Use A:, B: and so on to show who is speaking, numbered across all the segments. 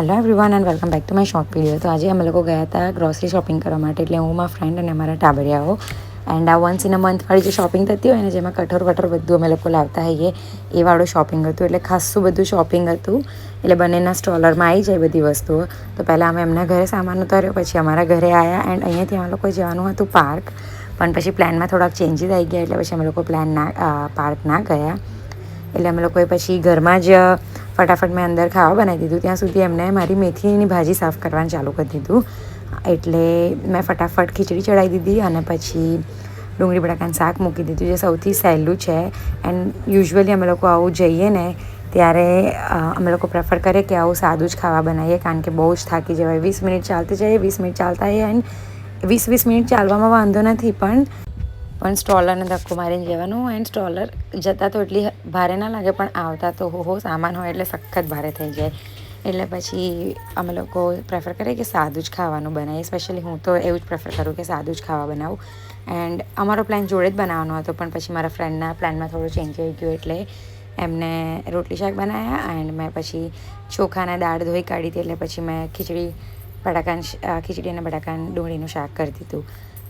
A: Hello everyone and welcome back to my short video. તો આજે અમે લોકો ગયા હતા ગ્રોસરી શોપિંગ કરવા માટે. એટલે હું મારા ફ્રેન્ડ અને અમારા ટાબરિયાઓ એન્ડ આ વન્સ ઇન અ મંથ વાળી જે શોપિંગ થતી હોય ને, જેમાં કઠોર વઠોર બધું અમે લોકો લાવતા હોઈએ, એ વાળું શોપિંગ હતું. એટલે ખાસું બધું શોપિંગ હતું. એટલે બંનેના સ્ટોલરમાં આવી જાય બધી વસ્તુઓ. તો પહેલાં અમે એમના ઘરે સામાન ઉતાર્યો, પછી અમારા ઘરે આવ્યા એન્ડ અહીંયાથી અમે લોકો જવાનું હતું પાર્ક. પણ પછી પ્લાનમાં થોડાક ચેન્જીસ આવી ગયા, એટલે પછી અમે લોકો પાર્ક ના ગયા. એટલે અમે લોકોએ પછી ઘરમાં જ ફટાફટ મેં અંદર ખાવા બનાવી દીધું. ત્યાં સુધી એમને મારી મેથીની ભાજી સાફ કરવાનું ચાલુ કરી દીધું. એટલે મેં ફટાફટ ખીચડી ચડાવી દીધી અને પછી ડુંગળી બટાકાનું શાક મૂકી દીધું, જે સૌથી સહેલું છે. એન્ડ યુઝ્યુઅલી અમે લોકો આવું જઈએ ને ત્યારે અમે લોકો પ્રેફર કરીએ કે આવું સાદું જ ખાવા બનાવીએ, કારણ કે બહુ જ થાકી જવાય. 20 મિનિટ ચાલતી જઈએ, 20 મિનિટ ચાલતા આવીએ. એન્ડ 20 મિનિટ ચાલવામાં વાંધો નથી, પણ સ્ટ્રોલરને ધક્કો મારીને જવાનું. એન્ડ સ્ટ્રોલર જતાં તો એટલી ભારે ના લાગે, પણ આવતા તો સામાન હોય એટલે સખત ભારે થઈ જાય. એટલે પછી અમે લોકો પ્રેફર કરીએ કે સાદું જ ખાવાનું બનાવીએ. સ્પેશિયલી હું તો એવું જ પ્રેફર કરું કે સાદું જ ખાવા બનાવું. એન્ડ અમારો પ્લાન જોડે જ બનાવવાનો હતો, પણ પછી મારા ફ્રેન્ડના પ્લાનમાં થોડું ચેન્જ થઈ ગયું, એટલે એમને રોટલી શાક બનાવ્યા એન્ડ મેં પછી ચોખાને દાળ ધોઈ કાઢી હતી. એટલે પછી મેં ખીચડી અને બટાકાનું ડુંગળીનું શાક કરી દીધું.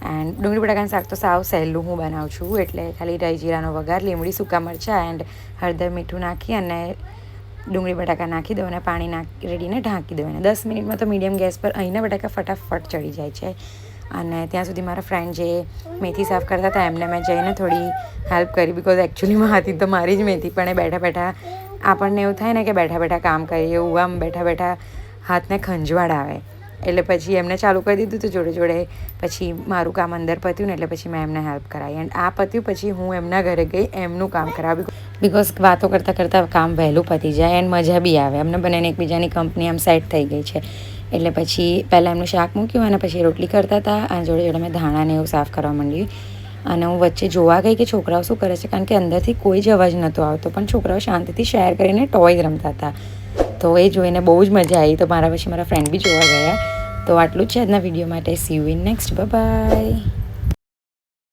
A: એન્ડ ડુંગળી બટાકાનું શાક તો સાવ સહેલું હું બનાવું છું. એટલે ખાલી રાઈ જીરાનો વઘાર, લીમડી, સૂકા મરચાં એન્ડ હળદર મીઠું નાખી અને ડુંગળી બટાકા નાખી દો અને પાણી રેડીને ઢાંકી દો. અને 10 મિનિટમાં તો મીડિયમ ગેસ પર અહીંના બટાકા ફટાફટ ચડી જાય છે. અને ત્યાં સુધી મારા ફ્રેન્ડ જે મેથી સાફ કરતા હતા એમને મેં જઈને થોડી હેલ્પ કરી, બિકોઝ એકચ્યુઅલીમાં હતી તો મારી જ મેથી, પણ એ બેઠા બેઠા આપણને એવું થાય ને કે બેઠા બેઠા કામ કરીએ, એવું આમ બેઠા બેઠા હાથને ખંજવાળ આવે. એટલે પછી એમને ચાલુ કરી દીધું. તો જોડે જોડે પછી મારું કામ અંદર પત્યું ને, એટલે પછી મેં એમને હેલ્પ કરાવી. એન્ડ આ પત્યું પછી હું એમના ઘરે ગઈ એમનું કામ કરાવ્યું, બિકોઝ વાતો કરતાં કરતાં કામ વહેલું પતી જાય એન્ડ મજા બી આવે. અમને બંનેને એકબીજાની કંપની આમ સેટ થઈ ગઈ છે. એટલે પછી પહેલાં એમનું શાક મૂક્યું અને પછી રોટલી કરતા હતા, અને જોડે જોડે મેં ધાણાને એવું સાફ કરવા માંડી. અને હું વચ્ચે જોવા ગઈ કે છોકરાઓ શું કરે છે, કારણ કે અંદરથી કોઈ જ અવાજ નહોતો આવતો, પણ છોકરાઓ શાંતિથી શેર કરીને ટોયઝ રમતા હતા. તો એ જોઈને બહુ જ મજા આવી. તો મારા ફ્રેન્ડ બી જોવા ગયા. તો આટલું જ છે આજના વિડીયો માટે. See you in next. By.